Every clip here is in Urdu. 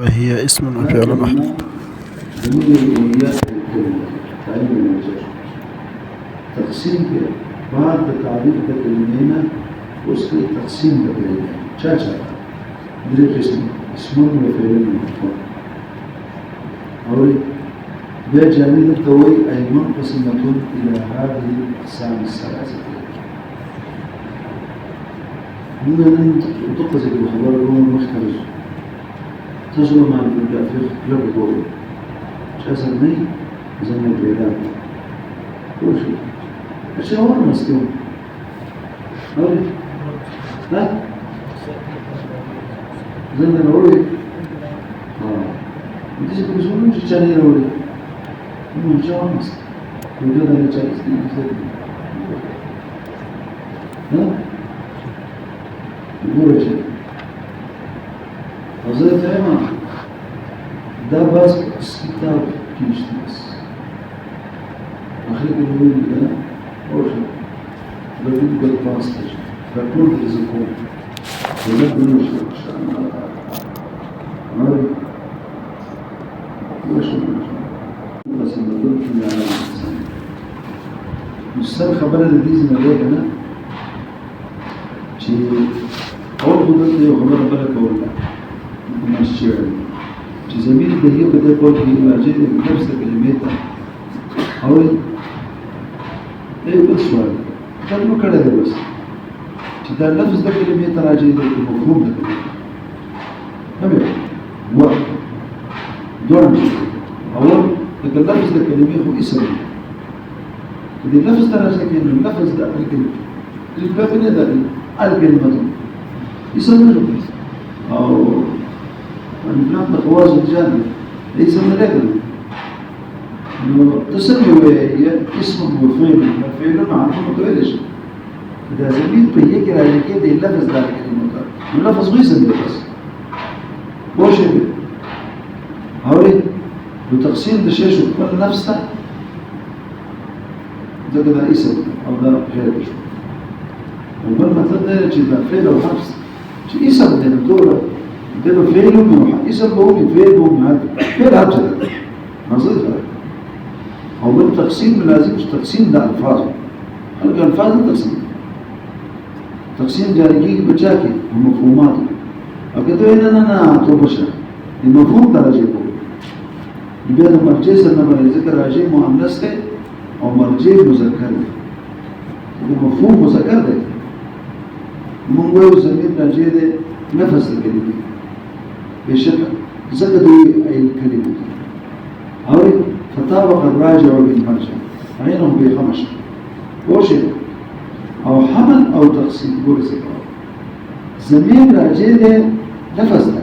وهي اسم وفعل محذوف. جميع الأولياء الكلمة تعليم المجال تقسيم بعد تعريف الكلمين وصل تقسيم الكلمين شاشة دري قسم اسم وفعل محذوف أولي بجانب التوي أي منقسمة إلى هذه الأقسام الثلاثة من أن تقصد الخبر المختلف تجربة مع الفقه في قول شاسمني زمن البلاد وش أشياء وانا مسكون أولي ها زمن أولي انتي بيسمون مش تشاني أولي إنه أشياء وانا مسكون وجود أنا تشاني ها يقول شيء وزيت عمان ده بس كتاب كيشتنس أخيك الوين ده أوشي بدين بالفاستج فكل رزقون ونبني وش عمري وش بس المدول في العالم الإنساني مستر خبر الذي مليك أنا شيء أول خبرت لي وخبر بالك أولا مش شيء زميل ده بدأ يقول في ماجد نفس كلمته أول إيه بس سؤال كان مو كذا بس إذا نفس ده كلمته راجع ده مفهوم ده هم هو دور أول لكن نفس ده كلمته هو اسم إذا نفس ده راجع كلمة نفس ده الكلمة الكلمة ده الكلمة اسم ده أو نحن خواص الجانب ليس ملاكم تسمي اسم وفعل وفعل معروف متوالش إذا زميل بيجي على كده اللفظ ده كلمة اللفظ غيسن ده بس بوشي هوري وتقسيم ده شيء كل نفسه ده كده اسم أو ده غير وقبل ما تبدأ تجد فعل أو حبس شيء اسم ده الدولة ده فعل وموحى اسم بهم فعل وموحى فعل هبجة نظيفة أو بالتقسيم لازم تقسيم ده ألفاظ هلقى ألفاظ التقسيم تقسيم جاريكي بجاكي ومفهومات أكدو هنا أنا أطوبشا المفهوم درجة يقول يبقى مرجع سنة ذكر راجع مؤنث أو مرجع مذكر المفهوم مذكر ده من وين زميل راجع ده نفس الكلمة بشكل زادوا أي الكلمة أو فطابق الراجع بالمرجع عينهم بخمسة وشي أو حمل أو تقسيم بورس زميل راجع ده نفس ده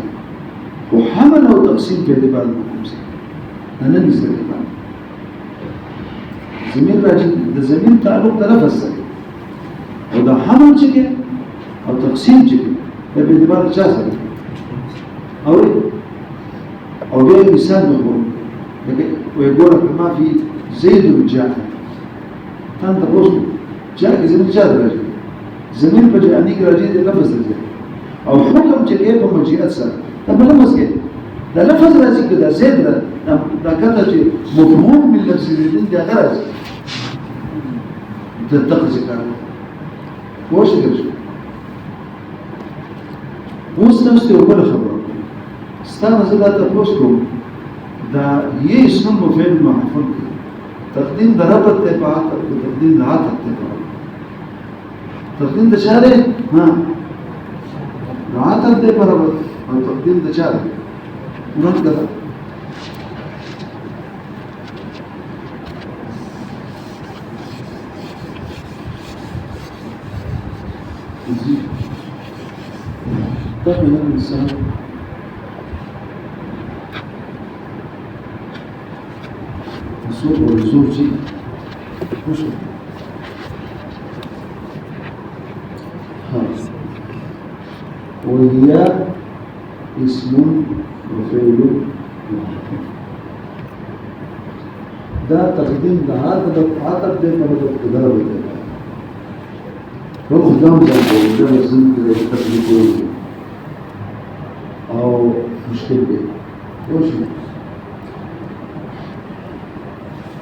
وحمل أو تقسيم في بعض الخمسة أنا نزل بعض زميل راجع ده زميل تعلق ده نفس ده وده حمل شكل أو تقسيم شكل ده باعتبار جاسد أو غير مثال مخبور ويقول لك ما في زيد جاء فأنت بوصل جاء زميل جاء راجل زميل بجاء أنيك راجل لفظ رجل أو حكم جاء بمجيئة سنة طب لفظ كده ده لفظ راجل كده زيد ده كده مفهوم من لفظ الدين ده غرز تتقص كده وش كده وستمستي وكل خبر استانا زي تبوسكم ده يسمى مفعول محفوظ تقديم ده ربط تبعات وتقديم ده عطف تبعات تقديم ده شارع ها ده عطف ده ربط او تقديم ده شارع ونحن كده تقبل من السلام الصوت والصوت شيء وشو خلاص وهي اسم وفعل ده تقديم ده عطف ده مرة تقدر روح دام زنبو ده لازم تقدر أو مشكل بيه وشو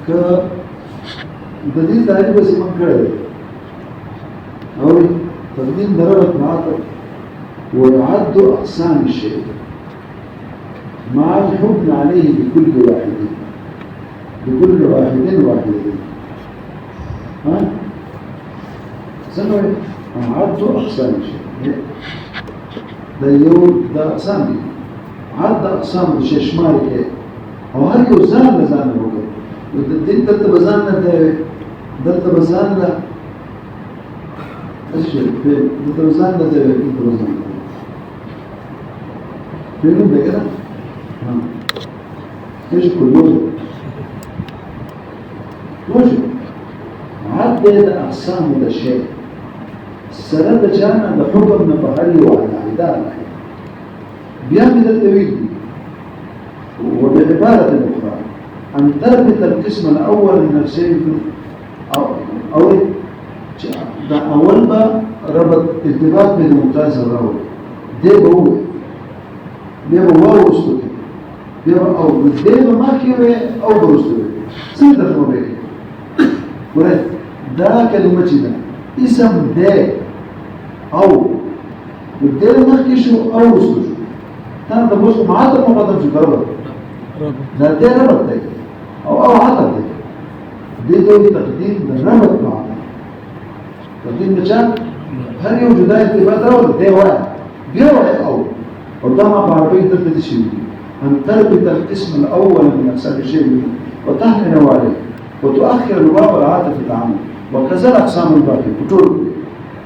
كدليل تعالي بس من كده أو تقديم ضربة معاطف ويعد أقسام الشيء مع الحكم عليه بكل واحد ها؟ سنوي عد أقسام الشيء ده أقسام عد أقسام الشيء شمالي إيه أو هل يوزان لزان الوقت والدين دلت بزاننا دلت بزاننا أشياء دلت بزاننا ده دلت بزاننا فيلم ده كده ايش كل لوجيك عدد أقسام الشيء السلام جانا بحكم من بحري وعلى عدالة بيعمل التويل وبعبارة أخرى أن تربط القسم الأول من الشيء أو أول ما ربط ارتباط بين الممتاز الأول ده هو وسطه ده أو ده ما كيوه أو برسطه سيدة فوبيه ورد ده كلمة جدا اسم ده أو والده ما كيشو أو وسطه تانا تبص معاطر مقدم شو كربط ده ربط ده أو عطر ده دول تقديم ربط معاطر تقديم مشان هل يوجد ارتباط ربط ده واحد بيوعي أو وضعنا بعربية تلك الشيء أن تربط القسم الأول من أقسام الشيء وتحمل عليه وتؤخر الواو العاطفة عنه وكذا الأقسام الباقية كتور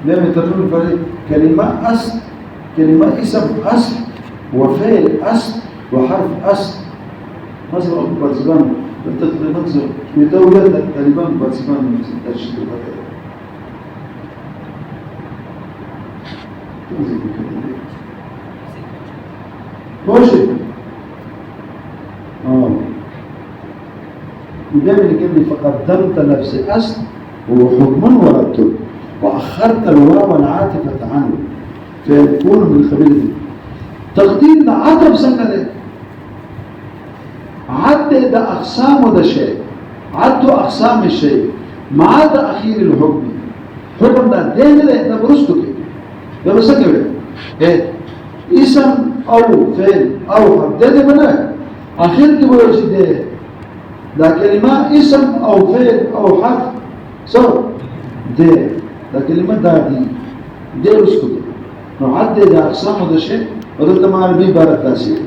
لما تقول فريق كلمة أصل كلمة اسم أصل وفعل أصل وحرف أصل مثلا أقول بارسبان بالتقريبا في دولة تقريبا بارسبان من الترشيد وكذا ماشي ودائما كلمة فقدمت نفسي أصل هو حكم ورتب وأخرت الواو العاطفة عنه فيكون من خبيرته تقدير ده عطف سنة عد ده أقسام ده شيء عد أقسام الشيء مع تأخير الحكم حكم ده ده برستو كده ده بس كده ايه اسم أو فعل أو حرف ده منك آخر كده ده كلمة اسم أو فعل أو حرف صار ده كلمة دي رسكو نعدد أقسام هذا الشيء وده ما عربي بارد تاسير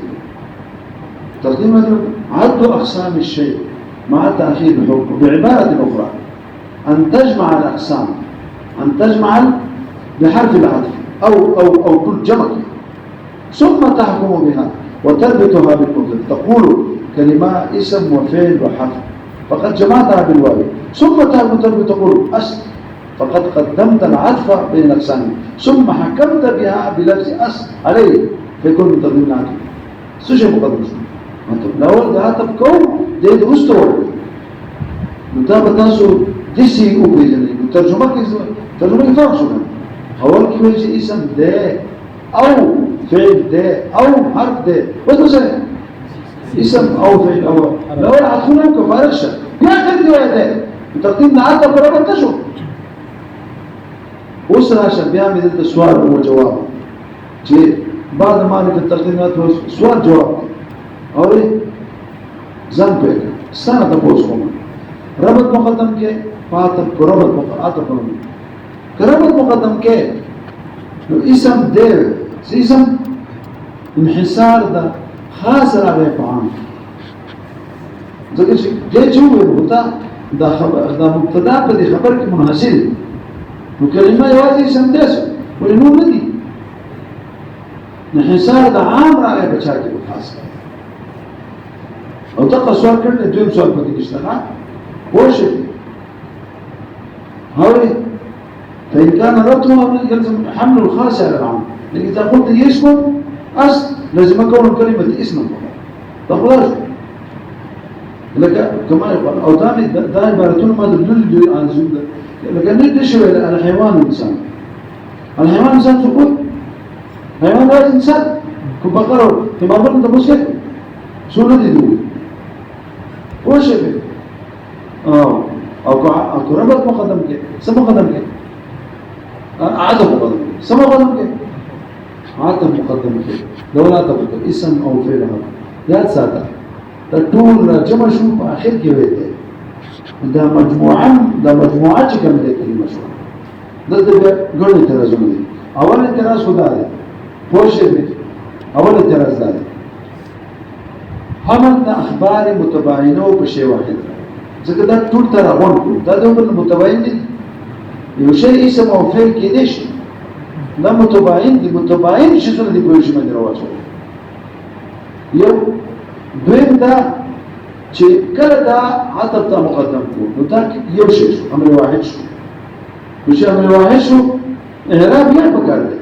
تقديم هذا عد أقسام الشيء مع تأخير الحكم بعبارة أخرى أن تجمع الأقسام أن تجمع بحرف العطف أو كل جمع ثم تحكم بها وتربطها بالمضارع تقول كلمة اسم وفعل وحرف فقد جمعتها بالواو ثم تربط تقول أصل فقد قدمت العطف بين الأقسام ثم حكمت بها بلفظ أصل عليه فيكون من تقديم العطف سوشي مقدم الأول ده عطف كون ده درست ورد متابع تاسو ديسي أوبيزني ترجمة كيف شو أول كيف يجي اسم ده أو فعل ده أو حرف ده وتسأل اسم أو فعل أو لو هتكون كفارشة بيأخذ دي ده وتقديم نعطة برابط تشو وصل عشان بيعمل انت سؤال وجواب جي بعد ما نك التقديمات سؤال جواب أو إيه زن بيك سنة تبوسهم ربط مقدم کے فاتب کربط مقدم کربط مقدم کے اسم دير اسم انحصار ده خاص على فعام ذكر شيء ده جو ہوتا ده خبر ده مبتدا بدي خبر کی منحصر وكلمه يوازي اسم ديس ولنو ندي انحصار ده عام على بچا کے خاص او تقى سؤال كرنا دوم سؤال بدي اشتغل وشي هاولي فإن كان ربطه يلزم حمل الخاص على العام لكن إذا قلت يسكن أصل لازم أكون كلمة اسم تخلاص لك كما يقول أو دائما عبارتون ما نريد عن زوجة لكن نريد شوي على حيوان الإنسان الحيوان الإنسان تقول حيوان لازم إنسان بقرة تما بقول أنت مسلم شو الذي يدوي وش به أو ربط مقدم كي سما مقدم كي عدم مقدم كي سما مقدم كي عدم مقدم كي دولا تبقى اسم أو فعل هذا يا سادة تقول جمع شو آخر كي بيته ده مجموعة كم ده كلمة شو ده قول التراز مني أول التراز خدا ده فوش به أول التراز ده هم أخبار متباينة وبشيء واحد إذا ده طول تراغون ده من المتباين دي يوشي اسم أو فعل كديش ده متباين شو سنة دي بيوشي من درواسه يو دوين ده چې کله دا عطف ته مقدم کو نو دا یو شی شو امر واحد شو چې امر واحد شو اعراب یې پکار دی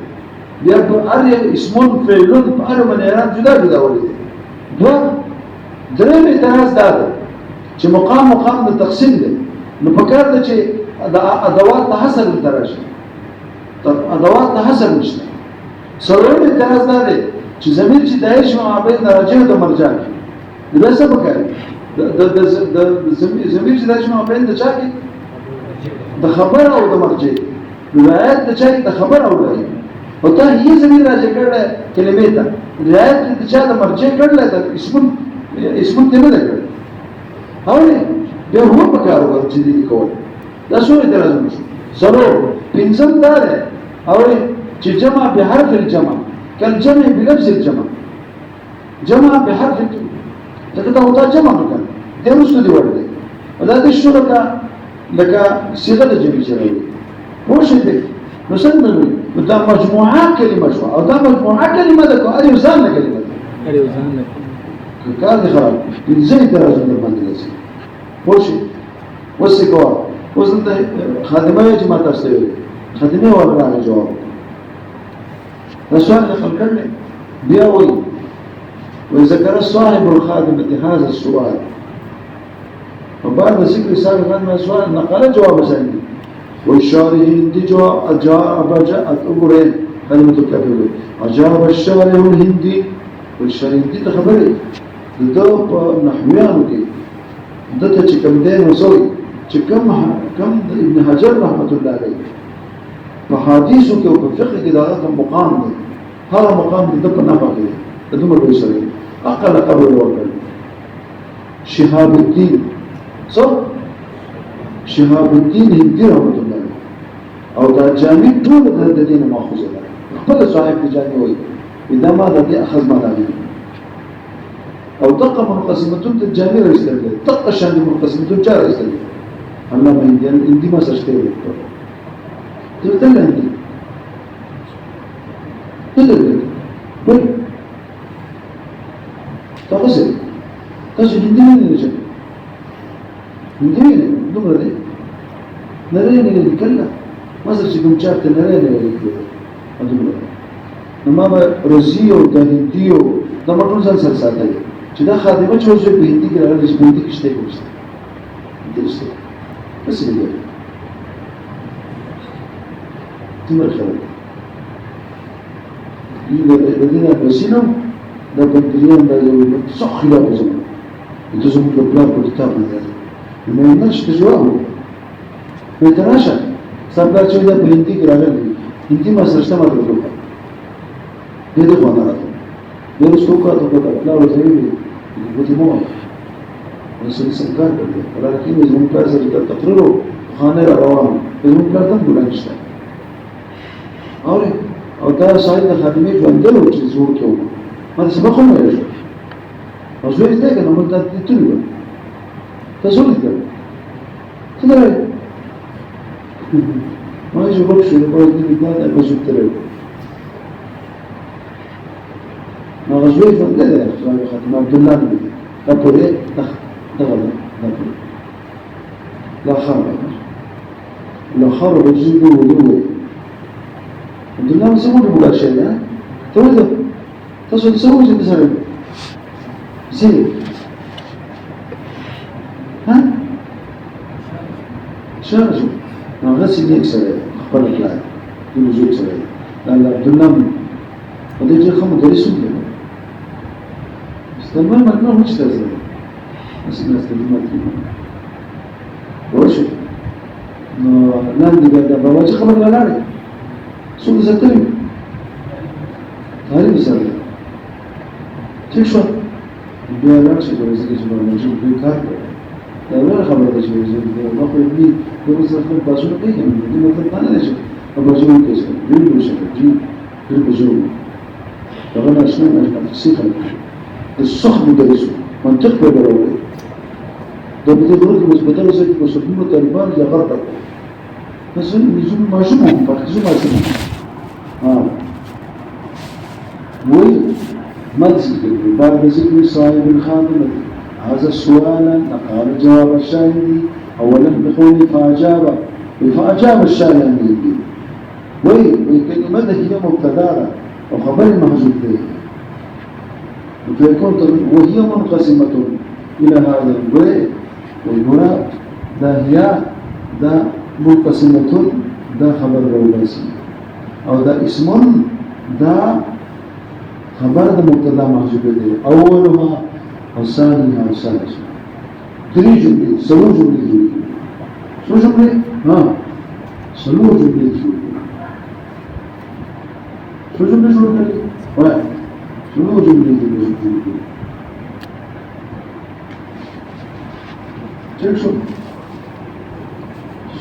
بیا په هر اسمون فعلون په هر من اعراب جدا جدا ولې دو درې اعتراض دا ده چې مقام د تقسیم دی نو پکار دی چې ادوات د حصر درجه ادوات د حصر نشته سره اعتراض دا دی چې ضمیر چې دایش مابین درجه د مرجع دی دا څه پکار دی زمير چې داسې ما بین د چا کې د خبر او د مرجع روایت د چا کې د خبر او روایت او ته یې زمير راځي کړه کلمې ته روایت د چا د مرجع کړل د اسم ته نه کړل هاونه به هو په کار ورته چې دي کول دا څو اعتراض نشو سره پنځم دا ده او چې جمع به حرف الجمع کله جمع بلفظ الجمع جمع به حرف لكن هو جمع مكان ده مستدي ورده ولا ده الشركة لك صيغة الجميع جرائي هو شيء ده نسمى ده مجموعة كلمة شو أو ده مجموعة كلمة ده أدي وزاننا كلمة أدي وزاننا كارد خراب إنزاي ترازم المندلسي هو شيء والسكوا وزن ده خادمة يا جماعة تستوي خادمة ولا راح جواب السؤال اللي خلقنا بياوي وذكر صاحب الخادمة هذا السؤال وبعد ذكر سابق هذا السؤال نقل جواب سعيد والشارح الهندي أجاب أمرين خادمة الكافر أجاب الشارح الهندي والشارح الهندي تخبره ده نحويانه كي ده تشكم دين وصوي كم ابن حجر رحمة الله عليه فحديثه كي وفقه كده هذا مقام ده هذا مقام ده نفع كده ده دمر بيسرين أقل قبل الوكل شهاب الدين صح؟ شهاب الدين هندي رحمة الله أو دا جامع طول ده دين مأخوذ الله أخبر صاحب جامع وي إذا ما ده أخذ ما دعني أو دقة منقسمتون الجامع رئيس لله دقة شان منقسمتون جار رئيس لله الله ما هندي ما سرشتين تبتل هندي تبتل تغسل هندي من الجنة هندي من الدمرة دي نرين اللي يتكلم ما صرت يكون شارت نرين اللي يتكلم الدمرة نما رزيو ده هنديو ده ما تنزل سلسلة كده خادمة شو زي بهندي كده على اللي بهندي كشتى كشتى كشتى بس اللي جاي تمر خير الذين بسينهم ده بنتريان ده صح خلاف زمان انتو زمان كبلار كتاب من ذلك ما ينالش تجوابه بيتراشا سابقات شو ده بهندي كراجل هندي ما سرشتا ما تقولها ده ده خوانا راتو ده رسوكا تقول لا وزيري بوتي موه ونسل سنكار کرده ولكن زمان كار سرشتا تقرره خانه روان زمان كار تم بلانشتا او ده سايد خادمي جو اندلو چه زور كيوم ما تسبقه ما يرجع رسول الله كان من تتلو تزول ده تدري ما يجي بكشو يقول دي بدنا بزول تلو ما رسول الله ده يا خاتم عبد الله بن كابوري دخل لا خرب الجيب ودوه عبد الله مسموه بقى شيء ها تقول تصل تسوي زي تسوي زي ها شارجو أنا غسل ليك سريع أخبرك لا يقول زوج سريع لا عبد الله ودي جي خمو دريسون استمر مجنون مش تزال بس الناس تجمع وش نام دي قاعدة بواجه خبر لا لاري سوق زكري هاي مثال شوف شو بيعرف شو بس كيش بقول شو بيكار لا ولا خبر ده شو زين ما هو يبني بس خبر باشون كيف يعني دي مثل ثاني ده شو باشون كيش بيقول شو جيل بيجون فأنا أشوف أنا في السيخة الصخب درسه منطق بدروي ده بتقول بس بدرس بس فيه تربان يا غرض بس نزوم ما شوفهم فخزوم ما شوفهم ومجد بعد ذكر صاحب الخاتمة هذا سؤالا قال جواب الشاهدي أولا بقوله فأجاب الشاهدي وكلمته هي مبتدارة وخبر محذوف به فيكون وهي منقسمة إلى هذا البيت والبراء ده هي ده منقسمة ده خبر رواسي أو ده اسم ده خبر ده مبتدا محذوف به أولها أو ثانيها أو ثالثها تري جملة سلو جملة شو جملة؟ سلو جملة شو جملة شو كلي؟ واحد شنو جملة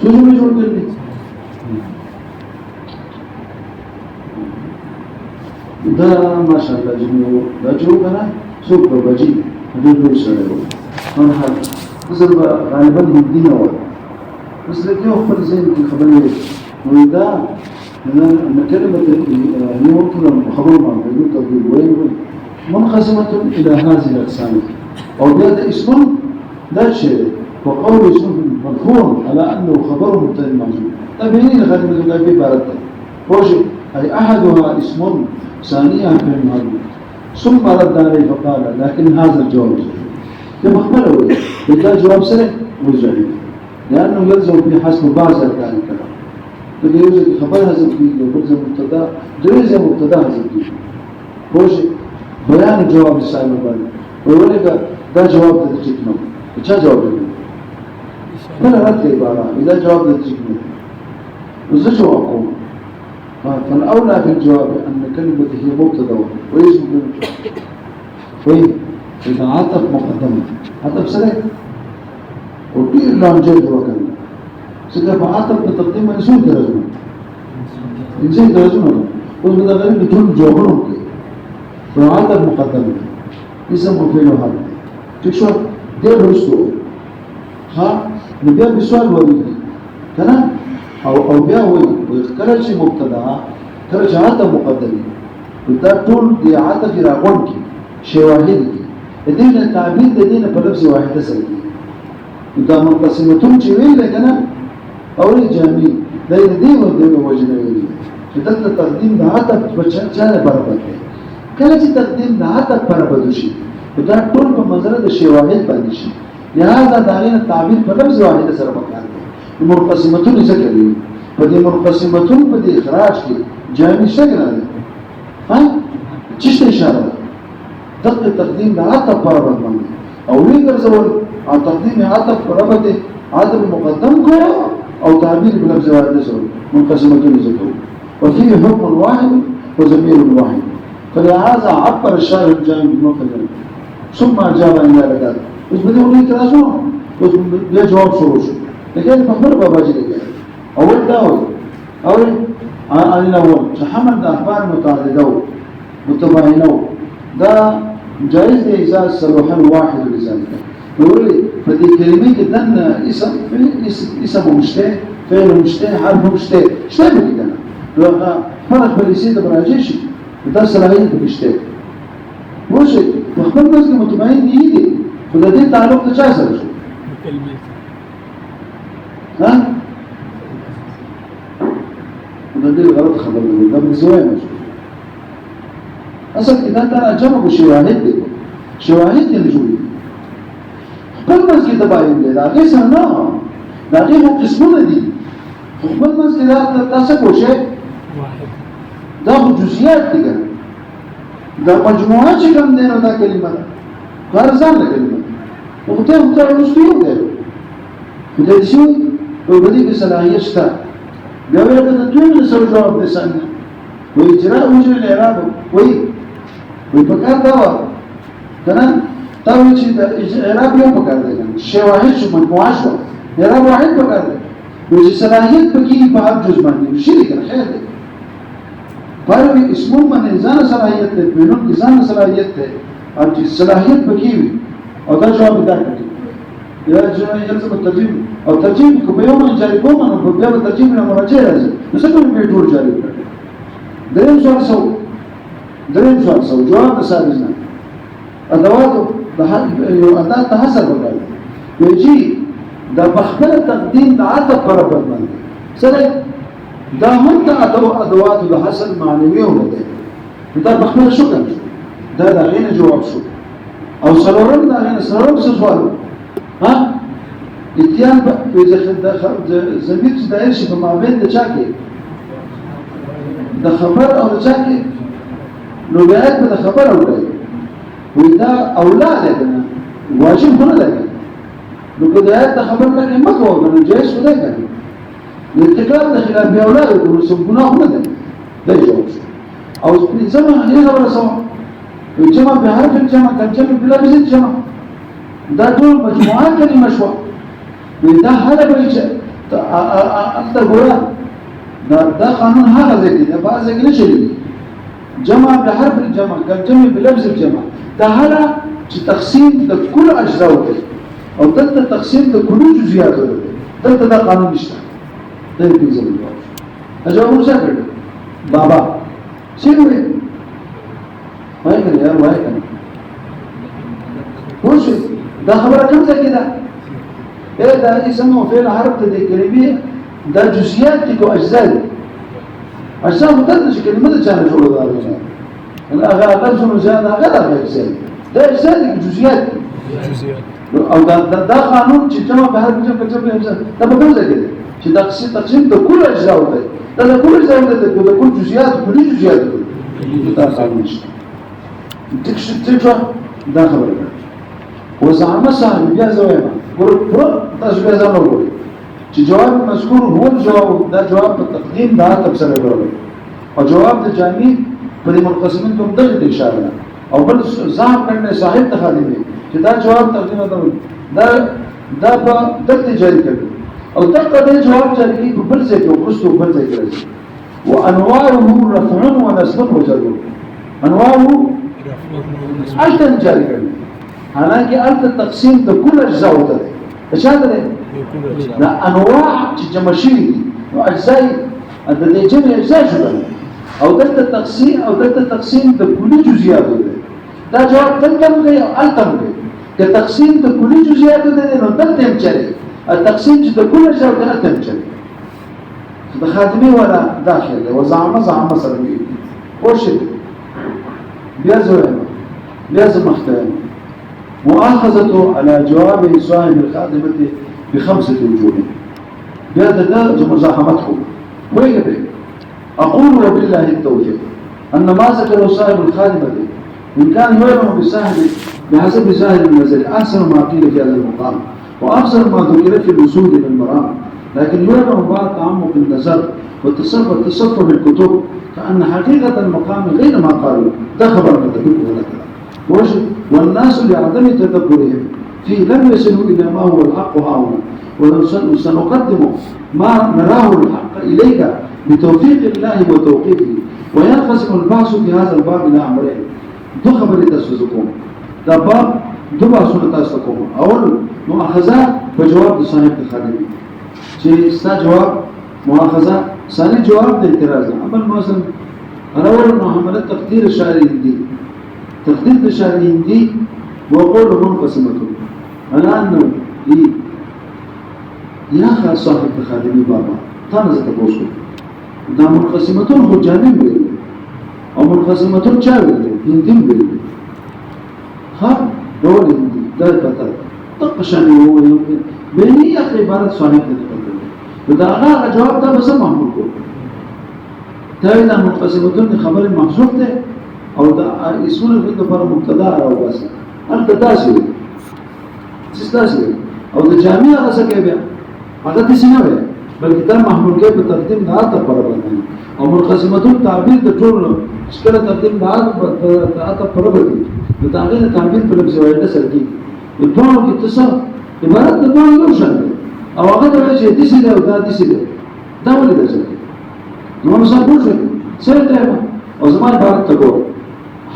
شو جملة شو كلي؟ ده ما شاء الله جميل ده جو كنا سوق بجي هذول سووا أنا هذا بس غالبا من دين أول بس لكن أخبر زين في خبري وإذا أن كلمة هي ممكن خبر ما بدون تطبيق وين منقسمة إلى هذه الأقسام أو بهذا اسم لا شيء وقول اسم مفهوم على أنه خبر مبتدأ محذوف تبيني لخدمة الأبي بارته وشيء أي أحدها اسم ثانيها فعل محذوف ثم رد عليه فقال لكن هذا الجواب كما أخبره إذا جواب سريع وزعيم لأنه يلزم في حسب بعض أركان الكلام فجيوزك خبر هذا الفيل وبرز مبتدا جوز مبتدا هذا الفيل خوش بيان الجواب السائل البالي ويقول لك ده جواب تتجيكنا إيش جواب لك؟ لا رد عبارة إذا جواب تتجيكنا وإذا جوابكم فالأولى في الجواب أن كلمة هي مبتدا ويسمى وين إذا عطف مقدمة عطف سريع وكيف لهم جيد وكلمة سيدا فعاطف بتقديم يسوي درجون ينزل درجون وإذا بدأ غير بتقول جوابهم كي فعاطف مقدمة يسمى فيلو هذا تكشف دير رسول نبيع بسؤال وليدي كنا أو بيع ولي ويخكرج شيء مبتدأ كرج عاطف مقدمة وده طول دي عاطف يراغون كي شيء واحد كي لدينا التعبير لدينا بلبس واحدة سلبية وده منقسمتون جويل لكنا أولي جامعي لا يدين ودين وجنوية فدلت تقديم دعاتك بچانه برابطه کله چې تقدیم دعاتك برابطوشي ودا ټول په منظر د شی واحد باندې شي لہذا داغینه تعبیر په لفظ واحد سره پکار دی منقسمتون ذکر دی په دې منقسمتون په دې اخراج کې جامع څنګه راځي چشته اشاره دقه تقدیم دعاتك برابط باندې او وی ګرځول او تقدیم عاطف برابطه عاطف مقدم کو أو تعبير بلفظ واحد سره منقسمتون ذکر وفيه حكم واحد وضمير واحد فلهذا عبر الشارع الجامع بمقدمه ثم أجاب إلى ذلك بس بدي أقول لك راسه بس بدي جواب شروش لكن فخبر بابا جدي أول داوي أول عن الأول تحمل أخبار متعددة متباينة ده جائز إذا صلوحا واحد لذلك يقول لي فدي كلمة جدا اسم مشتاق فعل مشتاق حرف مشتاق اشتاق كده لو فرق باليسيد براجيشي وده صلاحية مشتاق وش مخبر بس متباين دي فده دي تعلق تجاسر ها وده دي الغلط خبر ده من زوايا مش أصلا إذا ترى جمعوا شواهد الجوي خبر بس كده باين ده لكن سنة لكن هو قسمنا دي خبر بس كده تسبب شيء ده جزئيات دي ده مجموعات كم دينه ده كلمة ځان نه کوي نو ته ورسته یو دی خدای دې شي په دې کې صلاحیت شته بیا وایي دا ټول سره جواب دي څنګه وایي اجرا وجه الاعراب وایي په کار دا و کنه تا وایي چې دا اعراب یو په کار دی شی واحد شو مجموعه شو اعراب واحد په کار دی وایي صلاحیت پکې په هر جز باندې شي کنه خیر دی پاره اسمو باندې ځان صلاحیت دی په نوم ځان صلاحیت دی او چې صلاحیت پکې وي او دا جواب دا کوي یا چې یلزم الترجمه او ترجمه کوم یو نه جاری کوم نو په بیا ترجمه نه مراجعه راځي نو څه کوم په ټول جاری کړي دریم سوال جواب د سابق نه ادوات د حق یو ادا ته حسب وکړي ویجی د بخبل تقدیم د عطف پر باندې سره دا هم د ادوات د حسب معنوي ولته دا بخبل شو کوي دا غینه جواب شو او سلورم دا غینه سلورم څه سوال ها اتيان اذا زمير چې دایر شي په مابین د چا کې د خبر او د چا کې نو بیا د خبر او دی ودا اولاد کنه واجب نه ده نو کله د خبر نه مکو نو جایز خدای کوي ارتکاب د خلاف بیا اولاد نو سم ګناه نه ده دا جواب او ځما هي خبره سم جمع به حرف الجمع كالجمع بلا بزيد جمع دا ټول مجموعه کلمه شو دا هله به چې انت ګورا دا قانون هغه ځکه دا بعض کې نه چلی جمع به حرف الجمع كالجمع بلفظ الجمع دا هله چې تقسیم د کل اجزاء ته او دلته تقسیم د کل جزئیات ته دلته دا قانون نشته دا دې ځل اجازه څه کړو بابا څنګه وای کنه یار وای کنه خوش دا خبره کوم څه کېده دا اسم او فعل حرف ته د کلمې دا جزئیات دي کو اجزاء مدد چې کلمه د چانه جوړه ده انا هغه لفظ مجاز هغه د اجزاء دا اجزاء دي جزئیات او دا قانون چې جمع به هر جمع کچې دا په کوم ځای کې چې تقسیم د کل اجزاء ده دا د کل اجزاء ده د کل جزئیات کلی جزئیات دا قانون نشته تکشف دا خبره ده وزعم صاحب بیا زویما ګور تاسو بیا ځان وګورئ چې جواب مذکور هو الجواب دا جواب په تقدیم دا تفسیر ورغلی او جواب د جامع په منقسمین کوم دغه اشاره ده او بل ځان کړنه صاحب ته خالی دی چې دا جواب ترجمه دا په دغه جاری کړي او دغه جواب جاری په بل ځای کې ورستو بل ځای کې راځي وانواعه رفع ونصب وجر انواعه اجتن جاری کړي حالانکه الته تقسیم د کل اجزاء ته ده څه ده دا انواع چې جمع شي او اجزاء د دې جمع اجزاء شو او دلته تقسیم د کلی جزئیات ده دا جواب دلته دی او الته دی که تقسیم د کلی جزئیات ده نو دلته هم چره التقسیم چې د کل اجزاء ده هم چره د خاتمه ولا داخل ده وزعم سره دی ورشه بیا زمخته مؤاخذته على جواب صاحب الخادمة بخمسة وجوه بهذا مزاحمته ويجب أقول وبالله التوفيق أن ما ذكره صاحب الخادمة إن كان يعلم بحسب ظاهر النظر أحسن ما قيل في هذا المقام وأفضل ما ذكر في الوصول إلى المرام لكن يعلم بعض تعمق النظر والتصفر بالكتب كأن حقيقة المقام غير ما قالوا ده خبر من تدبه لك والناس لعدم تدبرهم فيه لم يصلوا إلى ما هو الحق هاهنا وسنقدم ما نراه الحق إليك بتوفيق الله وتوقيفه وينقسم البحث في هذا الباب إلى أمرين دو خبر تسوزكم ده باب دو بحثون تسوزكم أول مؤاخذة بجواب صاحب الخادمين شيء استا جواب مؤاخذة ثاني جواب ده اعتراض عمل مثلا أول محمد تقدير الشاعر الهندي تقدير الشاعر الهندي وقول منقسمة أنا أنه يا أخي صاحب الخادمين بابا تانا ستبوسكم دا منقسمتون خود جانب بریده او منقسمتون چا بریده؟ هندیم بریده خواب دول هندی در پتا تقشانی هو بینی اخی عبارت صاحب نتقدر و دا آغا جواب دا بسا محمول کو تاوی دا منقسمتون خبر محضوب ده او دا اسمون فیدو پر مبتدا راو باسا أنت داسي تستاسي أو الجامعة غسك بيا هذا تسمعه بل كتاب محمول كيف تقديم دعاء تبربني أو منقسمة التعبير تقول إشكال تقديم دعاء تبربني بتعبير التعبير بلبس واحدة سردين الدعاء كتصل عبارة الدعاء يوشل أو أغادر وجه ديسي ده وده ديسي ده ولي ده سردين ما نصابوش سيد ده أو زمان عبارة تقول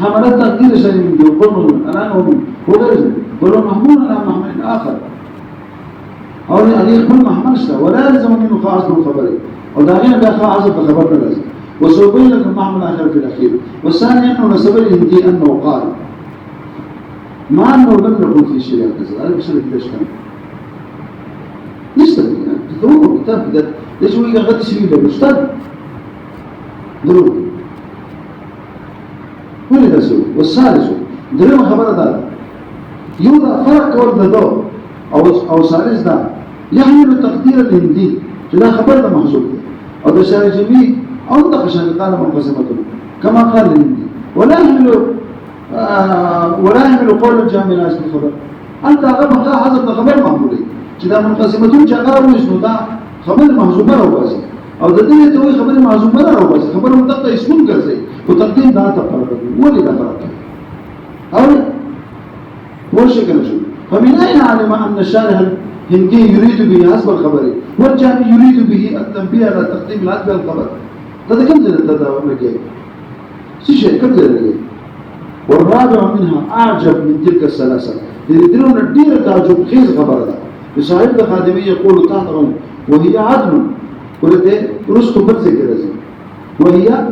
حملات تقدير شيء يقولون الآن هم وغيره يقولون محمول على محمل آخر أو أن يقبل محمل شيء ولا يلزم منه خاص بالخبر وداعينا بأخاء عزب بخبرنا لازم وسوبين لك المحمل آخر في الأخير والثاني أنه نسبه الهندي أنه قال مع أنه لم يكن في شيء هذا أنا بشرك ليش كان يشتغل تدور كتاب كده ليش هو يقعد يسوي له يشتغل ضروري كل ده سوء والثالث دريم خبر ده يوضع فرق ورد ده أو ثالث ده يحمل التقدير الهندي فلا خبر ده محسوب أو ده شارع جميع أو انتقش أن قال منقسمته كما قال الهندي ولا يحمل قول الجامع لا اسم الخبر أنت أقام حسب خبر محمولي كده منقسمته شغال ويسنو ده خبر محسوبة أو باسي أو ده دنيا توي خبر محسوبة أو باسي خبر منطقة يسمون كذي وتقديم ده تقرر ولي ده فرق أو هو شكل شو فمن أين علم أن الشارح الهندي يريد به حسب الخبر والجامع يريد به التنبيه على تقديم العدل الخبر هذا كم ذلك تداول شيء كم ذلك والرابع منها أعجب من تلك الثلاثة يريدون الدين تعجب خيز خبر ده بصاحب الخادمية يقول تعطون وهي عدل ولده رستو برزي كده وهي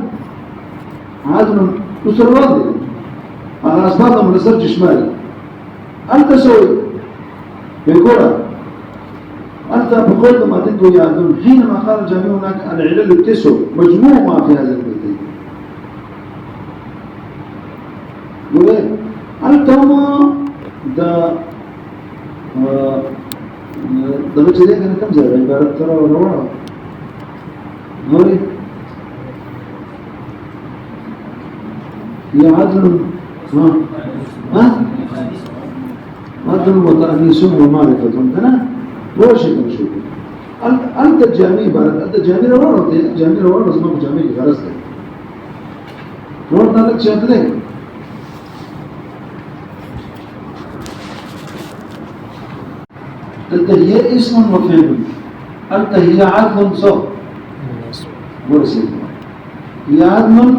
عدل يسر واضح على أسباب من السرج شمالي أنت سوي بيقول أنت بقول ما تنتهي يعدون حينما قال الجميع هناك العلل التسع مجموع ما في هذا البيتين يقول إيه أنت ما ده بيت ليك أنا كم زي عبارة ترى ولا ورا هوري يا عدل عدل وتأنيس ومعرفة أنا روشي نشوف أنت الجامعي بارد أنت جامعي روارة جامعي روارة اسمه جامعي غرس لك روارة لك شهد لك أنت هي اسم وفعل أنت هي عدل صح ورسي هي عدل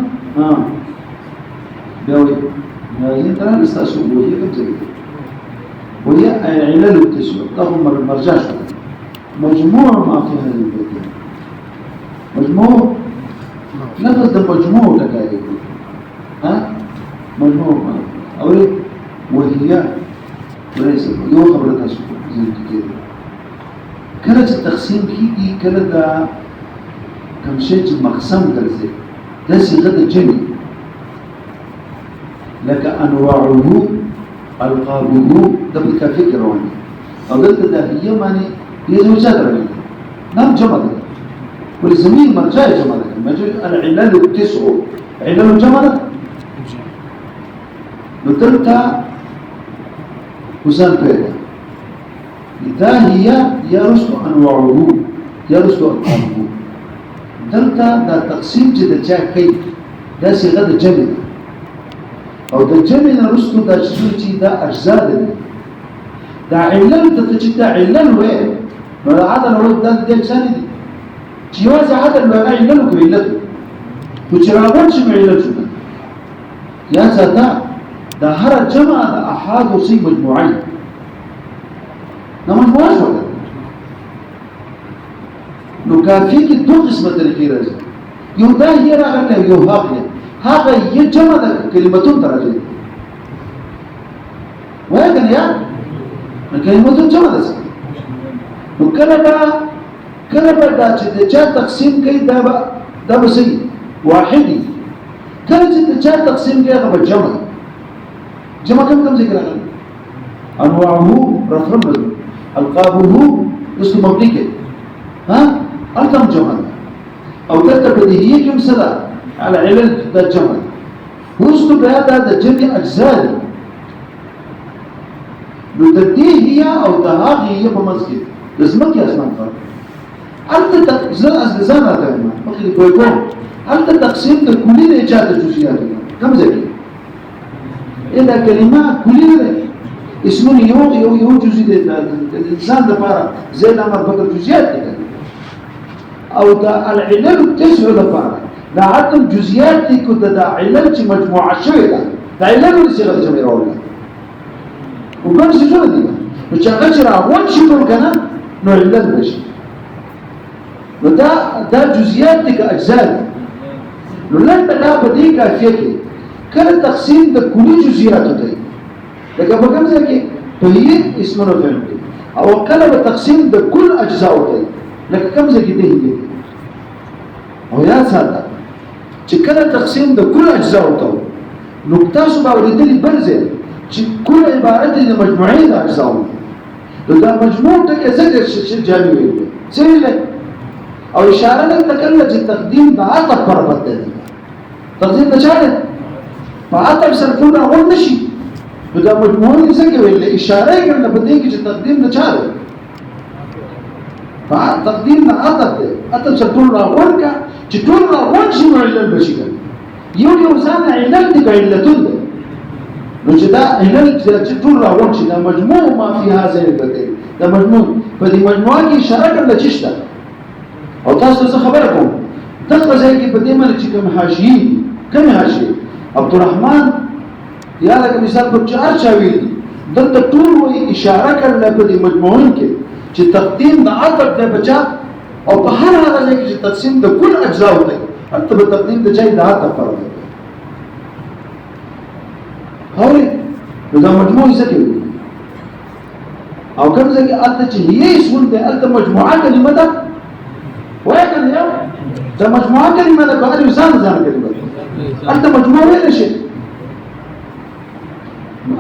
بيوي هي ترى نستأسوا وهي كم زي وهي علل التسوى تهم المرجاش مجموع ما في هذه البيتين مجموع لفظ المجموع لك مجموع ما أولي وهي وليس يو خبرتها زي كتير كانت التقسيم كي كانت كم شيء مقسم كرزي ده صيغة الجميع لك أنواعه ألقابه ده بالكافيك رواني أولئك ده هي ماني يزوجات رجل نعم جمدك والزمين مرجع جمدك العلال التسع علال جمدك نتلتا وزان بيدا إذا هي يرسل أنواعه يرسل ألقابه تلتا ده تقسيم جدا جاء كيف ده صيغة الجمد أو ده جمد رسل ده شسوتي ده أجزاء ده علل تتجد ده علل وين ولا عدل هو ده ديك ساندي جواز عدل ولا علل كعلته وشرابات بعلته يا زادا ده هر جمع ده أحد وصي مجموعين ده مجموعة شو لو كان فيك دو قسمة الخير يودا هي راغل يوهاقيا هذا يجمع كلمتون تراجع وهكذا يا كلمتون جمع ذا وكلمة دا جاء تقسيم كي دا بسي واحدي كلمة جاء تقسيم كي هذا بالجمع جمع كم ذكر أنواعه رفرم ألقابه اسم مبنيك ألقم جمع أو تكتب بديهية كم سنة على علل ده الجمع وسط بهذا ده جميع أجزاء نو د دې هي او د هغې هي په منځ کې د ځمکې اسمان فرق هلته زه ځان راته وایم مخکې دې پوه کوم هلته تقسیم د کلي دی چا د جزئیاتو کوم ځای کې دا کلمه کلي نه دی اسمونه یو جزئی دی د انسان لپاره زید امر فکر جزئیات دي او د العلل التسع لپاره دا عدم جزئیات دي کو د علل چې مجموعه شوې ده د علل د صيغه جمع راوړل وګورئ څه جوړ دي نو چې هغه چې راغون شي ټول کنه نو علل نشي نو دا جزئیات دي که اجزاء نو لنډه دا په دې کافیه کې کله تقسیم د کلي جزئیاتو ته لکه په کوم ځای کې په هي اسمونه فعل دي او کله به تقسیم د کل اجزاء ته لکه کوم ځای کې دی او یا ساده چې کله تقسیم د کل اجزاء ته نو تاسو به ورېدلې بل ځای چې کل عبارت د مجموعې د اجزاء دا مجموع ته کې څنګه شي جامع وي څه او اشاره نه تکله چې تقدیم د عطف پر بدل تقدیم د چاره په عطف سره ټول راغون نشي نو دا مجموعه څه کې ویل اشاره یې کړل په دې کې چې تقدیم د چاره تقدیم د عطف دی عطف سره ټول راغون کا چې ټول راغون شي نو علل بشي یو ځان علل دی علتون دی نو چې دا علل چې ټول راغون شي دا مجموع ما فی هذا البدل دا مجموع په دې مجموعه کې اشاره کړل چې شته او تاسو څه خبره کوم دغه ځای کې په دې باندې چې کوم حاشیه کوم حاشیه عبدالرحمن یا لکه مثال په چار چاویل دلته ټول وی اشاره کړل په دې مجموعون کې چې تقدیم د عطف د بچا او په هر هغه ځای کې چې تقسیم د کل اجزا وته حتی په تقدیم د چای د عطف پر وته هوري دا مجموعه څه کوي او کوم ځای کې الته چې هي اسم ده الته مجموعه کلمه ده وایي یو دا مجموعه کلمه ده په اړه ځان کلمه انت مجموعه ولا شيء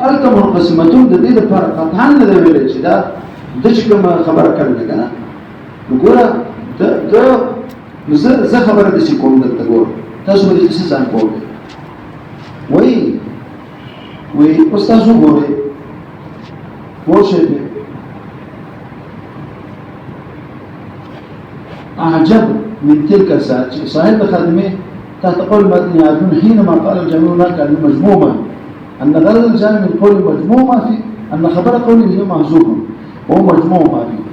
انت منقسمتون د دې لپاره قطعا نه دی ویل چې دا د کوم خبره کړل کنه وګوره ته زه خبره دې کوم دلته ګور تاسو به څه ځان کوئ وای استاد وګوره ورشه اعجب من تلك الساعه صاحب خادمه تحت قول المتن يعرفون حينما قال الجميع هناك المجمومة أن غرض الجامع من قول المجمومة في أن خبر قوله هي محذوفة وهو مجموع ما فيه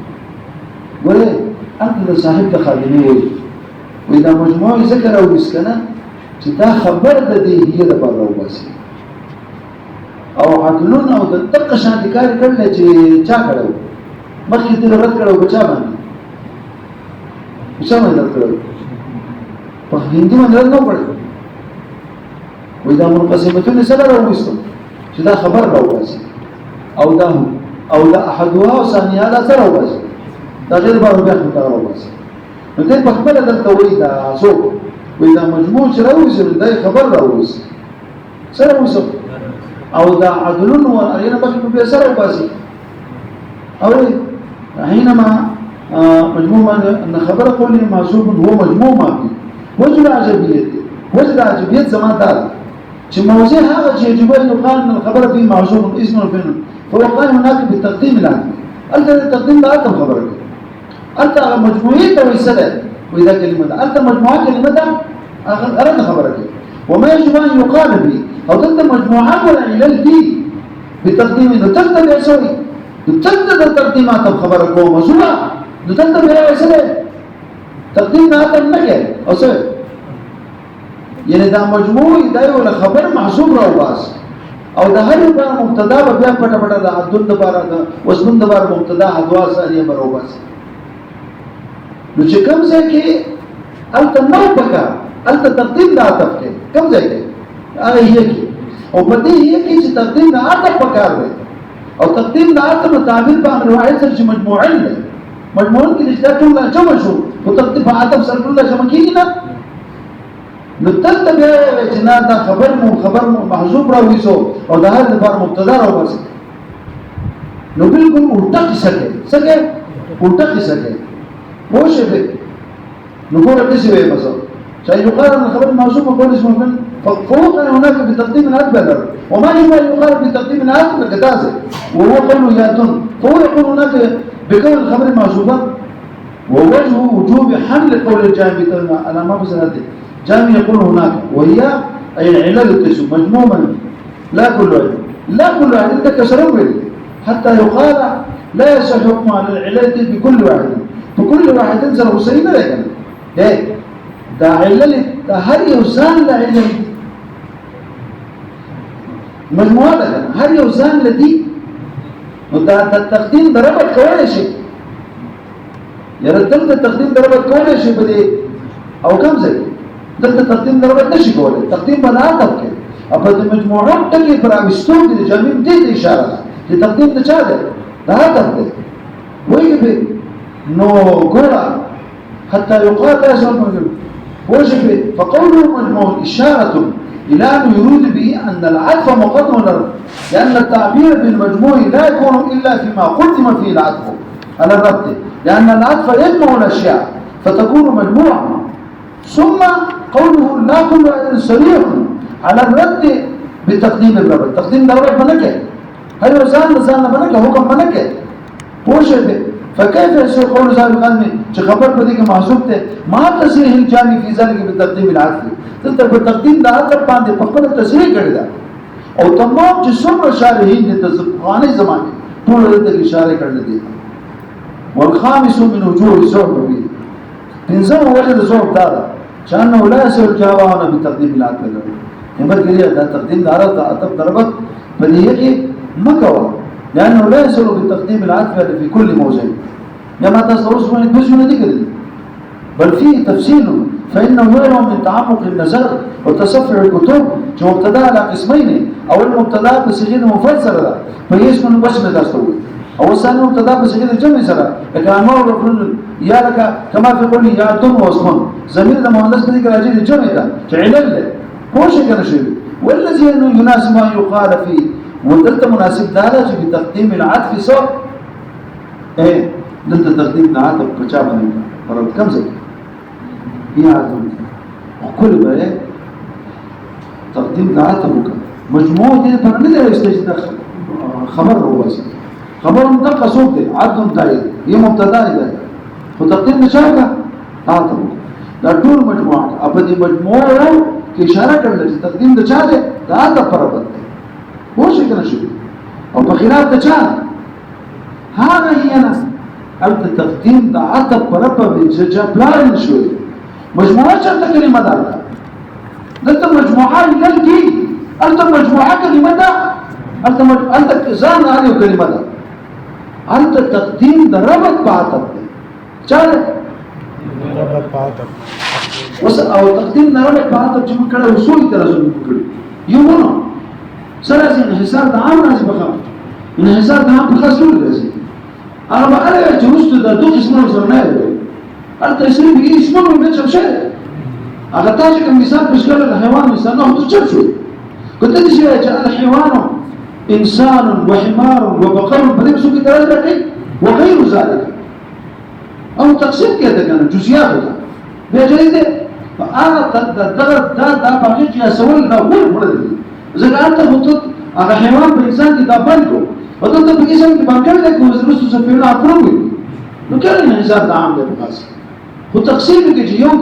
وليه أنت صاحب خادمي وإذا مجموع ذكر أو مسكنة تا خبر دي هي ده بره وباسي او عدلون او دقه شانتي کار کړل چې چا کړو مخکې دې رد کړو بچا باندې څه باندې کړو په هندي باندې نه پړل وې دا منقسمتون سره راوستو چې دا خبر راوځي او دا احدها او ثانيه دا سره راوځي دا غیر بار بیا راوځي نو دې په خپل دلته وې دا څوک وې دا مجموع چې راوځي دا خبر راوځي سره راوځي او دا عدلون وأرينا بخل بيسر وباسي أو حينما مجموع أن خبر قولي محسوب هو مجموع ما فيه وجد عجبية زمان دار چې موضوع هذا يجب أن يقال أن الخبر فيه محسوب اسم وفعل فهو قال هناك بالتقديم العام أنت التقديم لا أنت خبرك أنت مجموعية ويسدى وإذا كلمة أنت مجموعة كلمة أردت خبرك وما يجب أن يقال به أو تنت مجموعات ولا علل فيه بتقديم إنه تكتب يا سوي تكتب التقديمات بخبرك هو مزوع تكتب يا سوي تقديم هذا النجل أو سوي يعني ده مجموعي ده ولا خبر محسوب رأو باس أو ده هر بار مبتدا بیا پټ پټ ده عدد بار ده وزن بار مبتدا حدوا ثانيه برو باس نو چې کوم ځای کې الته نو پکا الته تقدیم ده عطف کې کوم ځای کې هغه یې کې او په دې یې کې چې تقدیم د عطف پکار دی او تقدیم د عطف تعبیر په امر واحد سره چې مجموعه ده مجموعه کې چې دا ټول جمع شو او تقدیم په عطف سره ټول جمع کیږي نه نو تلته بیا چې نه دا خبر محذوب راوځو او د هر لپاره مبتدا راوځي نو بالکل الټا قصه کې الټا قصه کې وښه به نو ګوره څه وایي مثلا عشان يقال ان الخبر الموصوف مقول اسمه من فوق هناك بتقديم العدل بدل وما ينفع يقال بتقديم العدل كتازه وهو قول ياتون فهو يقول هناك بكون الخبر الموصوفا ووجه وجوب حمل قول الجامع انا ما بس هذه جامع يقول هناك وهي اي العلل القسم مجموعا لا كل واحد لا كل واحد عندك كسر حتى يقال لا يصح حكم على العلل بكل واحد فكل واحد انزل حسين لكن ايه ده علل ده هل يوزان لعلل مجموعة ده هل يوزان لدي وده التقديم ضربت كل شيء يرتبط التقديم ضربت كل شيء بدي او كم زي ده التقديم ضربت نشي كله التقديم بنعطف كده أبدا المجموعات تلي برامستون دي جميع دي إشارة التقديم ده شاده ده هذا ده ويجب نو قرأ حتى يقال لا يسمى وجب فقوله مجموع إشارة إلى أنه يريد به أن العطف مقدم للرد لأن التعبير بالمجموع لا يكون إلا فيما قدم فيه العطف على الرد لأن العطف يجمع الأشياء فتكون مجموعة ثم قوله لا كل واحد صريح على الرد بتقديم الرد تقديم الرد منكه هل زان منكه حكم منكه وجب فكيف يصير قول ذلك عني خبر بديك محسوبته ما تصريح الجامع في ذلك بالتقديم العدل تقدر بالتقديم العدل باندې په خپل تصریح کړی دا او تمام چې څومره شارحین دي د افغاني زمانه ټول د اشاره کړل دي والخامس من وجوه الزهد به انزل وجد الزهد دا شانه لا يصير الجواب بتقديم العدل نمبر کې دا تقديم العدل اتب ضربت بدیه کې مکوا لأنه لا يصل بتقديم العدل في كل موضع لما تصوروا من البزيون ذكر بل فيه تفصيل فإنه يرى من تعمق النظر وتصفح الكتب جو مبتدا على قسمين أو المبتدا بصيغة مفسرة فهي اسم بس تستوي أو الثاني مبتدا بصيغة جمع سرا لكن أنواع الرجل يا لك كما في قوله يا دم واسم ضمير المؤنث بذكر أجل الجمع ده تعلل هو شيء كان شيء والذي يناسب أن يقال فيه ودلت مناسب دارج بتقديم العطف صح ايه دلت تقديم العطف بچا باندې فرض کم ځای هي عطف وكل بقى تقديم العطف مجموعه دي پر نه دی استجد خبر هو بس خبر مطلق صوت دي عطف داير هي مبتدا ده وتقديم نشاكه عطف دا ټول مجموعه په دې مجموعه کې اشاره کړل تقديم د چا ده دا عطف پر وخت هو شيء كان شيء او بخلاف تجان هذا هي ناس قلت التقديم ده عطب بربا بجابلان شوي مجموعة شرط كلمة دارتا قلت مجموعة للكي قلت مجموعة كلمة دا قلت زان عليه كلمة دا قلت التقديم ده ربط بعطب چاله ربط بعطب او التقديم ده ربط بعطب جمع كده وصول ترسل يومنا سلاسل انحسار ده عام نازل بخام انحسار ده عام بخاص لول لازم انا بقى جوزت ده دو اسمه زرناه انت يصير بيجي اسمه من بيت شمشاد اغطاش كم مثال بشكل الحيوان مثال ناخد تشرشو كنت تجي الحيوان انسان وحمار وبقر بدي بسوق الدرجه وغير ذلك او تقسيم كده كان جزئيات ده بجريده فانا ده باقي يا سوال ده هو إذا أنت خطط على حيوان بإنسان كتابانكو وأنت بإنسان كتابانكو لك وزرسو سفيرنا عفروي نكرر الإنسان ده عام ده بخاص وتقسيم كجي يوم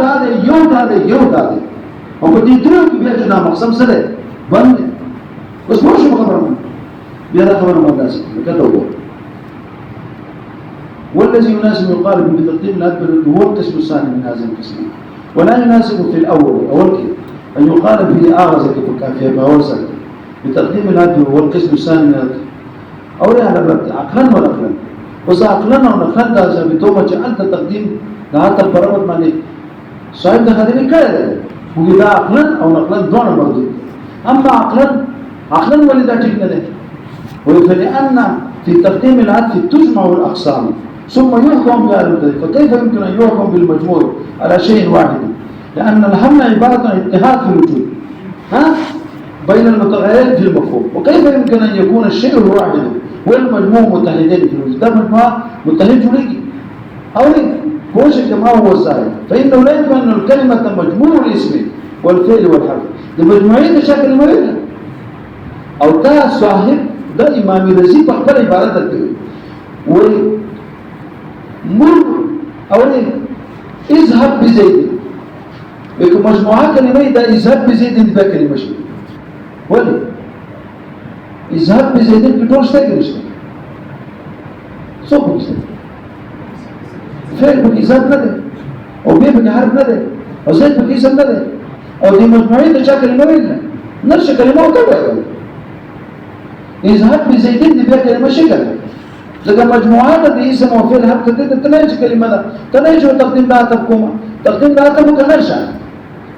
ده وقد يدرون بيجنا مقسم سنة بند بس ما شو خبر منه بهذا خبر مدرسة كذا هو والذي يناسب يقال بتقديم الأكبر هو القسم الثاني من هذه القسمين ولا يناسب في الأول كده أن يقال به آغازة كافية بأورسل بتقديم الهدي والقسم الثاني من الهدي أو لا على الرد عقلا ونقلا وإذا عقلنا ونقلا ده بتوبة جعلت تقديم لهذا البرامج معني صاحب ده خديني كده وإذا عقلا أو نقلا دون المردود أما عقلا ولذا جئنا له فلأن في تقديم الهدي تجمع الأقسام ثم يحكم بها فكيف يمكن أن يحكم بالمجموع على شيء واحد لأن الهم عبارة عن اتحاد في الوجود بين المتغيرين في المفهوم وكيف يمكن أن يكون الشيء الواحد والمجموع متحدين في الوجود ده مجموعة متحد جريجي أو ليه كوشك ما هو الزائد، فإنه لا يمكن أن الكلمة مجموع الاسم والفعل والحرف ده مجموعين شكل مريض أو تا صاحب ده إمامي رزي بخبر عبارة الكلمة ومر أو اذهب بزيد لكن مجموعة كلمة ده اذهب بزيد ده كلمة شيء ولي اذهب بزيد بتقول اشتاق نشتاق صوب نشتاق فعل بك اذهب ندى أو بيه بك حرف ندى أو زيد بك اسم ندى أو دي مجموعين ده شكل مريض نفس كلمة وطبعا اذهب بزيدين دي بها كلمة شكل لكن مجموعات دي اسم وفعل حرف تدد تنايج كلمة ده تنايج وتقديم لها تبكوما تقديم لها تبكو نرشا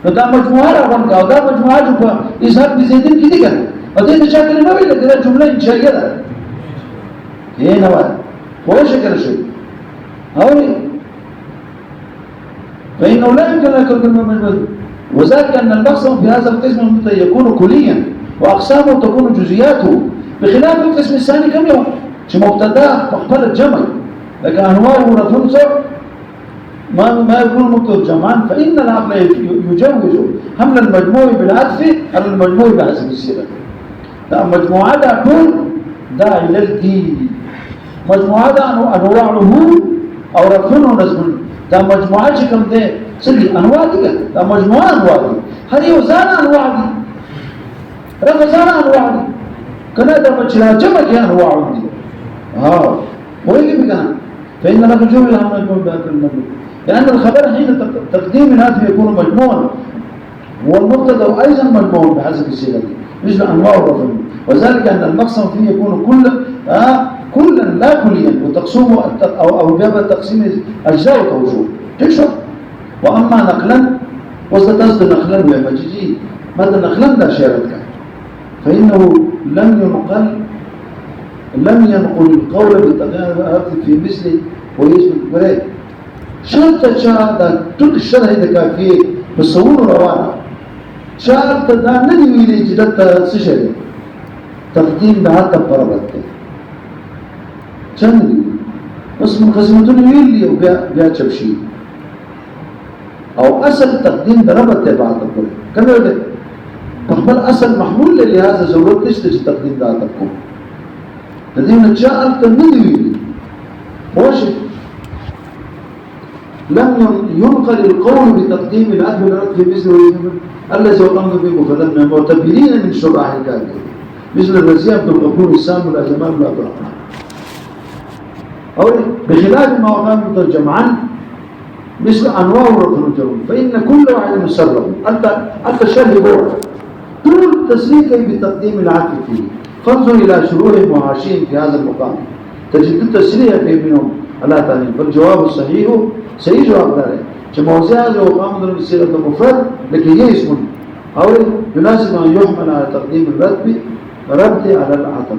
فده مجموعات أبنك أو ده مجموعات جبا اذهب بزيدين كده كده ودي ده شكل مريض لكن ده جملة إنشائية هي نوال هو شكل شيء هوري فإنه لا يمكن أن يكون المجموعات وذلك أن المقسم في هذا القسم يكون كليا وأقسامه تكون جزئياته بخلاف القسم الثاني كم يوم مبتدا مقبل الجمع لكن أنواعه ونفسه ما يكون مبتدا جمعا فإن العقل يجوز حمل المجموع بالعطف على المجموع بحسب السيرة مجموعات أكون دا إلى الدين مجموعات أنواعه أو رفعه ونسبه دا مجموعات كم ده سلي أنواع دي دا مجموعة أنواع دي هذه وزان أنواع دي رفزان أنواع دي كنا دا مجرى جمع أنواع دي هو يجي بكنا فإن لك جمع الأمر يكون بأكل المجموع لأن الخبر حين تقديم الهاتف يكون مجموعا والمبتدا أيضا مجموع بحسب السيرة دي مثل أنواع الرفع وذلك أن المقسم فيه يكون كلا لا كليا وتقسيمه أو جاب تقسيم أجزاء وتوجيه تشرح وأما نقلا وستزد نقلا ومجيجي ماذا نقلا دا شارتك فإنه لم ينقل القول بالتقييد في مثل ويثبت بريء شرط دا تلك الشرح إذا كافيه بصور روانا شرط دا ندوي لي جدت سشري تقديم دا حتى بربط چند بس مقسمتون ویلی او بیا چپشی او اصل تقدیم در ربط تبعات اکو کمی ہوتے بخبر اصل محمول لہذا ضرورت نشتے چی تقدیم دا تکو تدیم نچا التا ندی ویلی خوشی لم ينقل القول بتقديم العدل والرد في مثل الذي وقمنا به مقدمنا معتبرين من شرع الكافر مثل الرزية عبد الغفور السام والأجمال والعبد الرحمن أو بخلاف ما وقام جمعا مثل أنواع الركن الجوي فإن كل واحد مسرب أنت شرح بوع طول تسليكي بتقديم العدل فيه فانظر إلى شروع المعاشين في هذا المقام تجد التسلية في منهم على تعليم فالجواب الصحيح صحيح جواب داره كموزع هذا وقام من السيرة المفرد لكن اسم أو يناسب أن يحمل على تقديم رد على العطف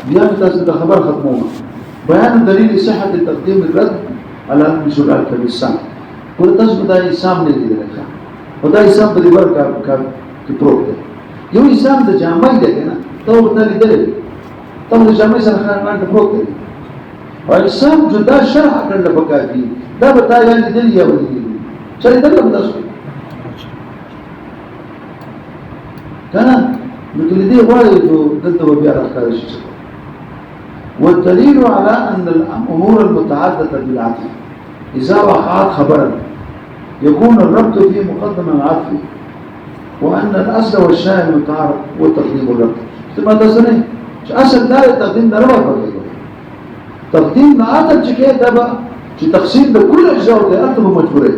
بيان تاسد خبر ختموها بيان دليل صحة تقديم الرد على المشروع الكبيسان كل تاسد دا إسام نے دی رکھا و دا إسام دا دیور کی پروک دے یو إسام دا جامعی دے نا تو دا لی دلے تو دا جامعی سرخان دا پروک دے و إسام جو دا شرح کرنا بکا دی دا بتا یعنی دل یا ودی دی چلی دل بتا سکو کانا لیکن دی غواری جو دلتا و بیار اخارشی سکو والدليل على أن الأمور المتعددة بالعطف إذا وقعت خبرا يكون الربط في مقدم العطف وأن الأصل والشاهد المتعارف هو تقديم الربط ثم تسنين أصل دار التقديم ده ربط بكذا تقديم العطف جكيه دبا تقسيم بكل أجزاء وتأرتب مجبورين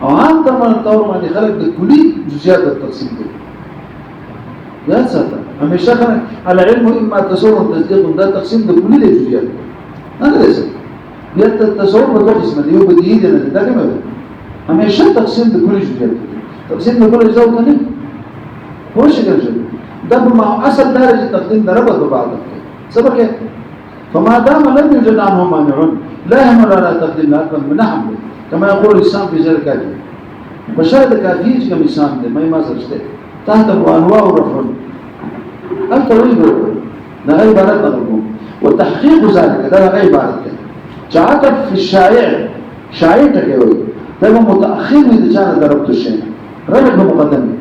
أو عام طبعا الطور ما خلق بكلي جزئيات التقسيم ده لا تسأل أما الشيخنا على علمه إما تصور وتصديق ده تقسيم ده كل الجزئيات هذا ليس بيت التصور بدو قسمه اللي هو بديهي ده كما ده أما الشيخ تقسيم ده كل الجزئيات تقسيم ده كل الجزئيات تاني هو الشيء ده بما أصل درجة تقديم ده ربط ببعض سبق فما دام لم يوجد عنه مانعون لا يحمل على تقديم الأكبر من حمله كما يقول الإسلام في زي الكافي وشاهد كافيش كم إسلام ده ما يمازل شيء تحت أنواع الرفع التوحيد ده غير عبارات نقول وتحقيق ذلك ده غير عبارات عطف في الشائع شائعتك يا ولد ده متأخر إذا كان ضربت الشيء رجل بمقدمه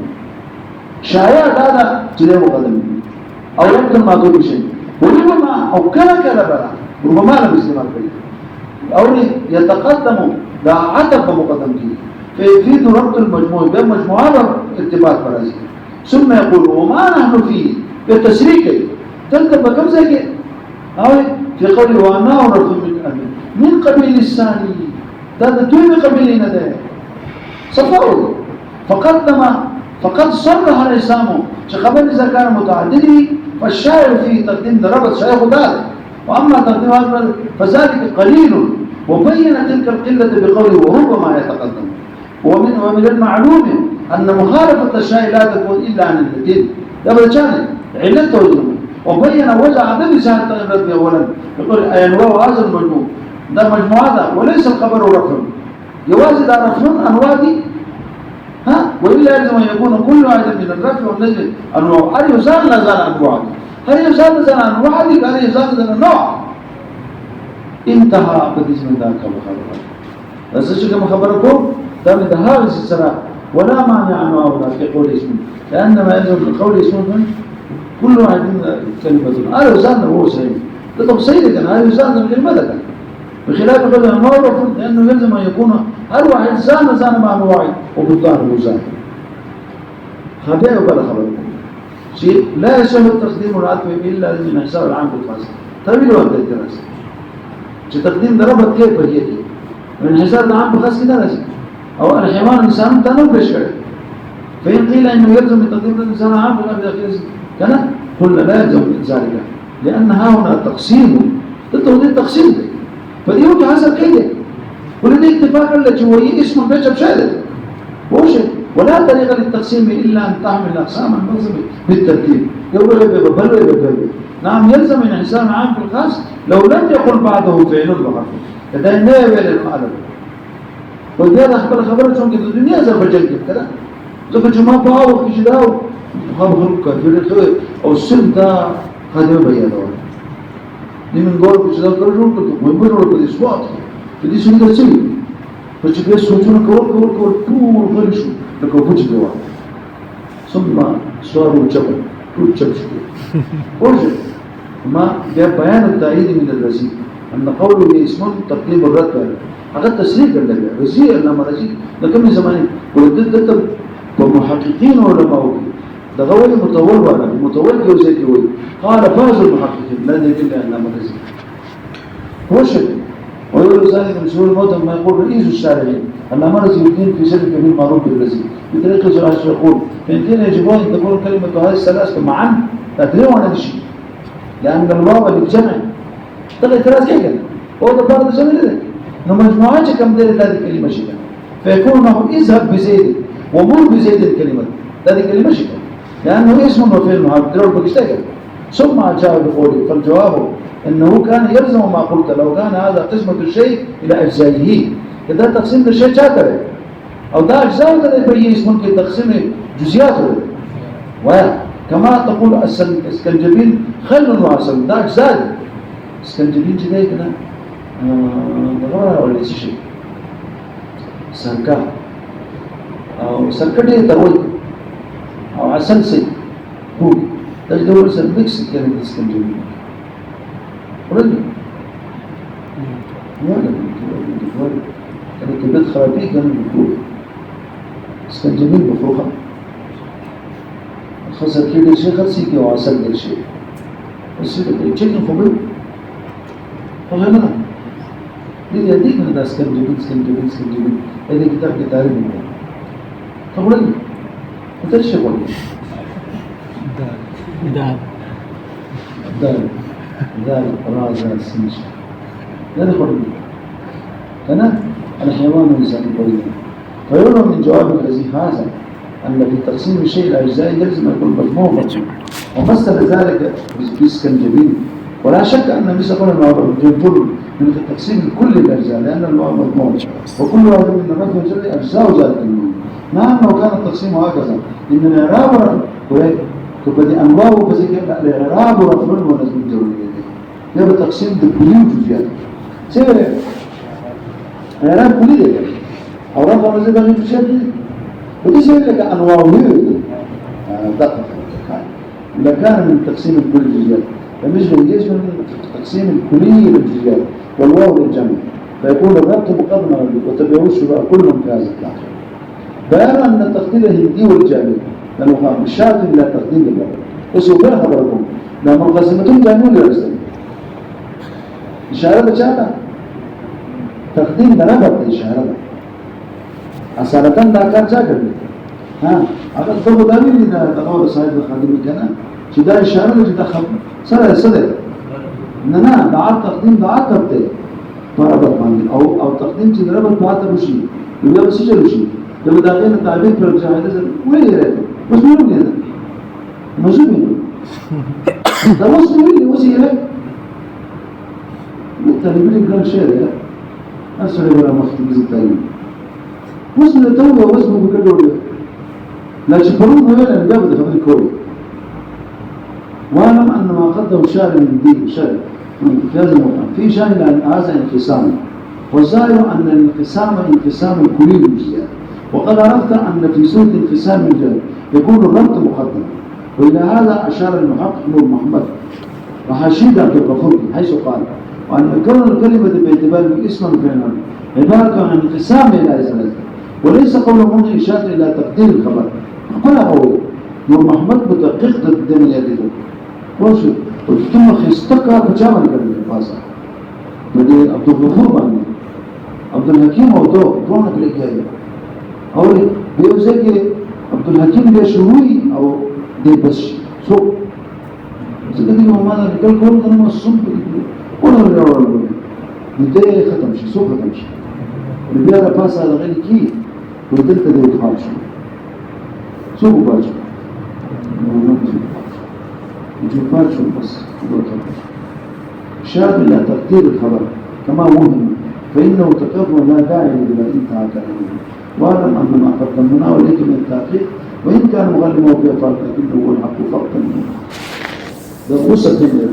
شائع هذا جدي مقدمه أو يمكن ما تقول شيء وربما أو كلا بلا ربما لم يسلم الكلمة أو يتقدم لا عطف بمقدمته فيفيد ربط المجموع بين مجموعات ارتباط برازي ثم يقول وما نحن فيه بالتشريك تلك بكم زي كده في قوله وأنه رفض من قبيل الثاني ده توي بقبيلنا ده صفوه فقد صرح الإسلام شخبر إذا كان متعددي فالشاعر فيه تقديم ضربت شيخ ذلك وأما تقديم هذا فذلك قليل وبين تلك القلة بقوله وربما يتقدم ومن المعلوم أن مخالفة الشاعر لا تكون إلا عن الاثنين ده بالجانب علته وجهه وبين وجه عدم سهل التغييرات أولا يقول أنواع هذا المجموع ده مجموعة وليس الخبر رفع يوازي ده رفع أنواعي وإلا يجب أن يكون كل واحد من الرفع والنزل أنواع هل يزال نزال أنواع هل يزال نزال أنواع هل يزال نزال أنواع انتهى بديس من ذلك مخبرات بس الشيء كما خبركم تم هذا السراء ولا معنى أنواع في قول اسمه لأنما يجب في قول اسمه كل واحد من كلمة هذا يزال هو سيد طب سيدك هذا يزال من كلمتك بخلاف قول المعروف لأنه يلزم أن يكون هل واحد زان مع أنواعه وبالطان هو زان خبيئة وبلا خبركم شيء لا يسمى التقديم العطف إلا من حساب العام بالخاص طويل وقت الدراسة تقديم ضربت كيف هي دي من حساب العام بالخاص كده لازم أو الحيوان الإنسان تنوبش كده فإن قيل إنه يلزم تقديم الإنسان العام بالخاص كان قلنا لا يلزم ذلك لأن هنا تقسيم تقديم تقسيم ده فدي وجه حسب كده ولدي اتفاق التي هو اسم بيجب شهادة ولا طريقة للتقسيم إلا أن تعمل الأقسام المنظمة بالترتيب يقول نعم يلزم من حساب عام في الخاص لو لم يقل بعده فعل بحرف كده لا يبقى للمعلم وإذا أخبر خبرتهم كده الدنيا زي بجلد كده زي بجماعة باو كيش داو خبرك في الخير أو السلطة هذا بيانه ni mingol kuch da karo ko mo mo ro ko swat to di suni da chi to chi ke sochu na ko tu ko shu da ko buch dewa summa swaru chapa tu chap shi oje ما ده بيان التأييد من الرزي أن قوله اسم تقليب الرد هذا تسريب اللي رزي إنما رزي ده كم زمان ولدت ومحققين علماء ده غوي مطول ولا مطول كيوزي كيوي قال فاز المحققين لا دليل إنما رزي هو شيء ويقول ذلك من سهول الموت ما يقول رئيس الشارعين أنما رزي الدين في سلك من معروف بالرزي بطريقة زراعة يقول فإن كان يجب أن تقول كلمة هذه الثلاثة معا لا تدري عن هذا الشيء لأن الواو اللي بجمع تلقى ثلاث كده هو ده بعض الجمع ده إنه مجموعات كم دير هذه الكلمة شيئا فيكون أنه اذهب بزيد ومر بزيد الكلمة هذه الكلمة شيئا لأنه اسم وفعل محاضر بكشتغل ثم جاء بقوله فالجواب أنه كان يلزم ما قلت لو كان هذا قسمة الشيء إلى أجزائه إذا تقسيم الشيء شاكره أو ده أجزاء ده يبين ممكن تقسيم جزئياته كما تقول السكنجبين خل وعسل ده أجزاء السكنجبين جداي كنا دغورا ولا شيء سركا أو سركدي تروي أو عسل سي هو ده دور سربكس كان السكنجبين ورد كان كبد خرابي كان بيقول السكنجبين بفروخه خسر كده شيء خسر كده وعسل كده شيء بس كده تشيكن خبر فهمنا دي دي من ده سكنجبين هذا كتاب كتاري منه تقول لي انت ايش تقول دال رازا سنج لا تقول انا الحيوان الانسان يقول فيرى من جواب الذي هذا أن في تقسيم الشيء إلى أجزاء يلزم أن يكون مجموع ومثل ذلك بسكنجبين ولا شك أن مثل قول المعروف ينفر من تقسيم كل الأجزاء لأن المعروف مجموع وكل واحد من الرفع والجر أجزاء ذلك المعروف نعم لو كان التقسيم هكذا إن الإعراب كبدي أنواع وبزي الإعراب رفع ونزل الجر يبقى تقسيم بكل جزئيات سيرة أنا كل ده أو رفع مزيد عن تشدد وتسير لك أنواع ويرد دقة إذا كان من تقسيم الكل الجزئيات فمثل الجيش من تقسيم الكلي للجزئيات والواو للجمع فيكون الربط مقدمة وتبعوش بقى كلهم في هذا التعقيد. بيان أن تقدير الهندي والجامع لأنه الشاطئ لا تقدير للربط وسوف خبركم لما قسمتهم جامعون للرسل إشارة بشاطئ تقديم لربط إشارة أصالة لا كان جاكر أقل ضبط أمين إذا تقول صاحب الخادم كان شدا إشارة لجدا خبر صدق إننا دعات تقديم دعات تبتل فربط ماني أو تقديم شدا ربط دعات بشي يبقى بسجل بشي جب داخلين التعبير في الجاهدة وين يريد بس مين هو هذا مزوم ده وصل وين وسيلة التعبير كان شيء أسرع ولا مختلف التعبير وصل الدولة وزنه بكدولة لا تفرون وين الجابة خبر الكوي واعلم أن ما قدم شارع من الدين شارع في هذا الموقع في شأن أن هذا انقسام والظاهر أن الانقسام انقسام الكلي للجزئيات وقد عرفت أن في سورة انقسام الجزئيات يكون الربط مقدم وإلى هذا أشار المحقق نور محمد وحشيد عبد الغفور حيث قال وأن كون الكلمة باعتبار اسما فعلا عبارة عن انقسام إلى إزالته وليس قول منه إشارة إلى تقدير الخبر قلنا قوي نور محمد متقق الدنيا يده وشو ثم خستك بجامل كلمة الفاسع بدي عبد الغفور بني عبد الحكيم ودو رونا بالإجابة أولي بيوزيك عبد الحكيم ده شوي أو ده بس سوق زكدي ما ماذا قال كل كلمة الصنف ولا الرجال بداية ختم شيء سوق ختم شيء البيارة باس على غير كي ودلت ده يتحاش سوق باش يجوبات شو بس شاب إلى تقدير الخبر كما وهم فإنه تكفر لا داعي لما انتهى كلامه واعلم أن ما قدمناه إليك من التحقيق وإن كان مغلما وفي فرق لكنه هو الحق فقط منه ده غصة الدنيا